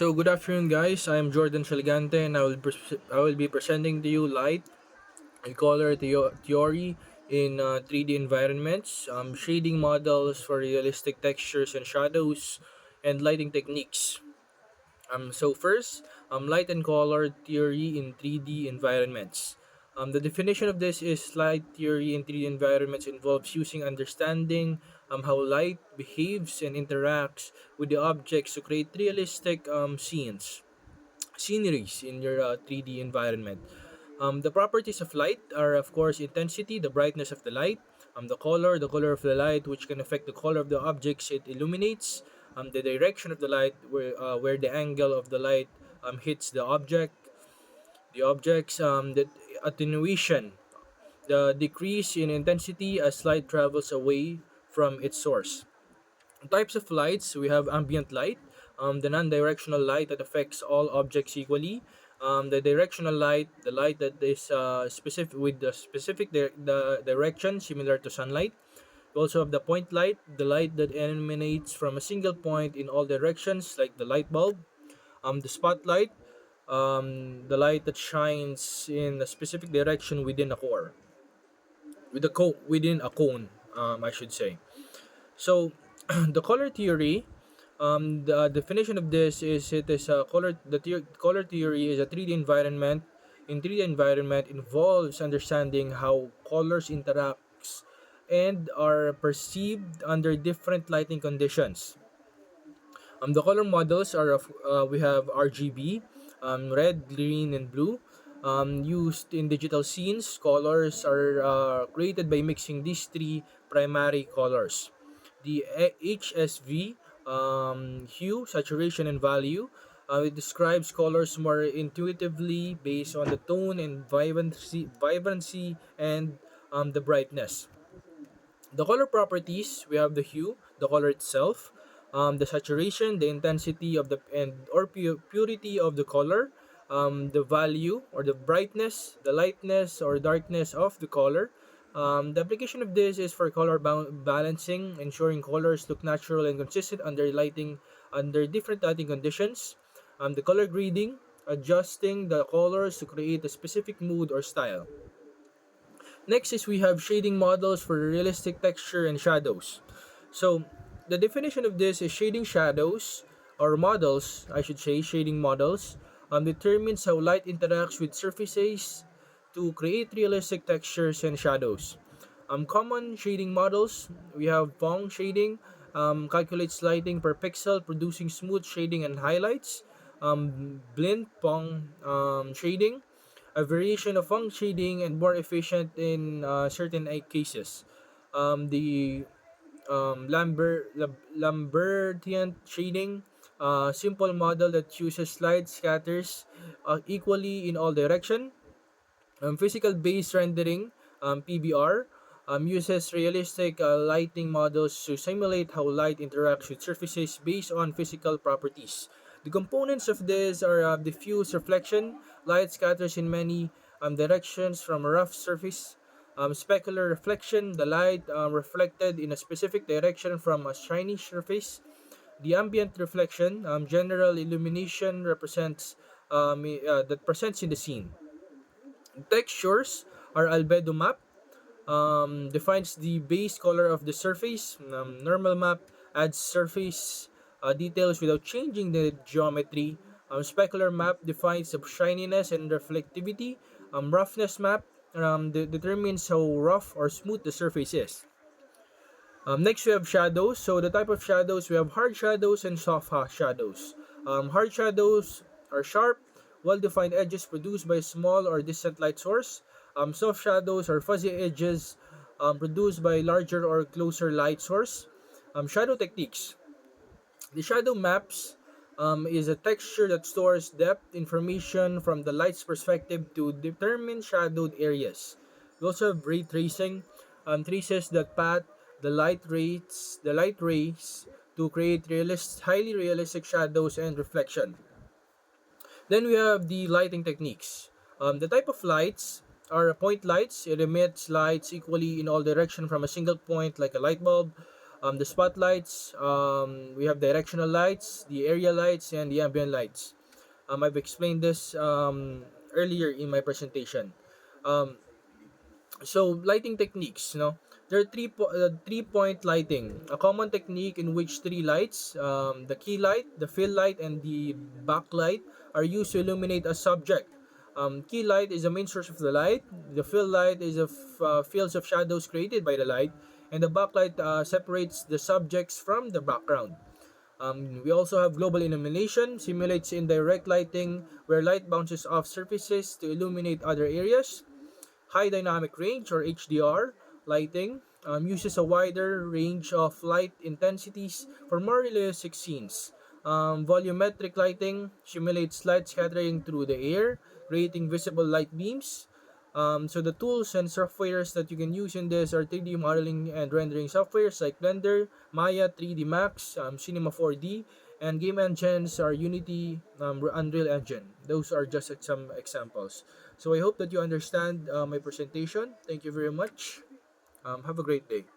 So good afternoon, guys. I'm Jordan Shalgante, and I will be presenting to you light and color theory in 3D environments, shading models for realistic textures and shadows, and lighting techniques. So first, light and color theory in 3D environments. The definition of this is light theory in 3D environments involves using understanding how light behaves and interacts with the objects to create realistic sceneries in your 3D environment. The properties of light are, of course, intensity, the brightness of the light, the color of the light, which can affect the color of the objects it illuminates, the direction of the light, where the angle of the light hits the objects, the attenuation, the decrease in intensity as light travels away from its source. Types of lights, we have ambient light, the non-directional light that affects all objects equally. The directional light, the light that is specific with the the direction similar to sunlight. We also have the point light, the light that emanates from a single point in all directions, like the light bulb. The spotlight, the light that shines in a specific direction within a core, within a cone, I should say. So, the color theory, the definition of this is it is a color theory is a 3D environment. In 3D environment involves understanding how colors interacts and are perceived under different lighting conditions. The color models are we have RGB, red, green, and blue. Used in digital scenes, colors are created by mixing these three primary colors. The HSV, hue, saturation, and value. It describes colors more intuitively based on the tone and vibrancy and the brightness. The color properties, we have the hue, the color itself, the saturation, the intensity of the and or purity of the color, the value or the brightness, the lightness or darkness of the color. The application of this is for color balancing, ensuring colors look natural and consistent under different lighting conditions. The color grading, adjusting the colors to create a specific mood or style. Next is we have shading models for realistic texture and shadows. So the definition of this is shading shadows or models, I should say, shading models, determines how light interacts with surfaces to create realistic textures and shadows. Common shading models, we have Pong shading, calculates lighting per pixel, producing smooth shading and highlights. Blend Pong shading, a variation of Pong shading and more efficient in certain cases. The Lambertian shading, simple model that uses light scatters equally in all direction. Physical based rendering, PBR, uses realistic lighting models to simulate how light interacts with surfaces based on physical properties. The components of this are diffuse reflection, light scatters in many directions from a rough surface. Specular reflection, the light reflected in a specific direction from a shiny surface. The ambient reflection, general illumination that presents in the scene. Textures are albedo map, defines the base color of the surface. Normal map adds surface details without changing the geometry. Specular map defines the shininess and reflectivity. Roughness map determines how rough or smooth the surface is. Next, we have shadows. So the type of shadows, we have hard shadows and soft shadows. Hard shadows are sharp, well-defined edges produced by a small or distant light source. Soft shadows are fuzzy edges produced by larger or closer light source. Shadow techniques. The shadow maps is a texture that stores depth information from the light's perspective to determine shadowed areas. We also have ray tracing, traces that path the light rays to create highly realistic shadows and reflection. Then we have the lighting techniques. The type of lights are point lights. It emits lights equally in all directions from a single point, like a light bulb. The spotlights, we have directional lights, the area lights, and the ambient lights. I've explained this earlier in my presentation. Um, so lighting techniques, there are 3 point lighting, a common technique in which three lights, the key light, the fill light, and the backlight, are used to illuminate a subject. Key light is the main source of the light. The fill light is fields of shadows created by the light, and the backlight separates the subjects from the background. We also have global illumination, simulates indirect lighting, where light bounces off surfaces to illuminate other areas. High dynamic range, or HDR lighting, uses a wider range of light intensities for more realistic scenes. Volumetric lighting simulates light scattering through the air, creating visible light beams. So the tools and softwares that you can use in this are 3D modeling and rendering softwares like Blender, Maya, 3D Max, Cinema 4D, and game engines are Unity, Unreal Engine. Those are just some examples. So I hope that you understand my presentation. Thank you very much. Have a great day.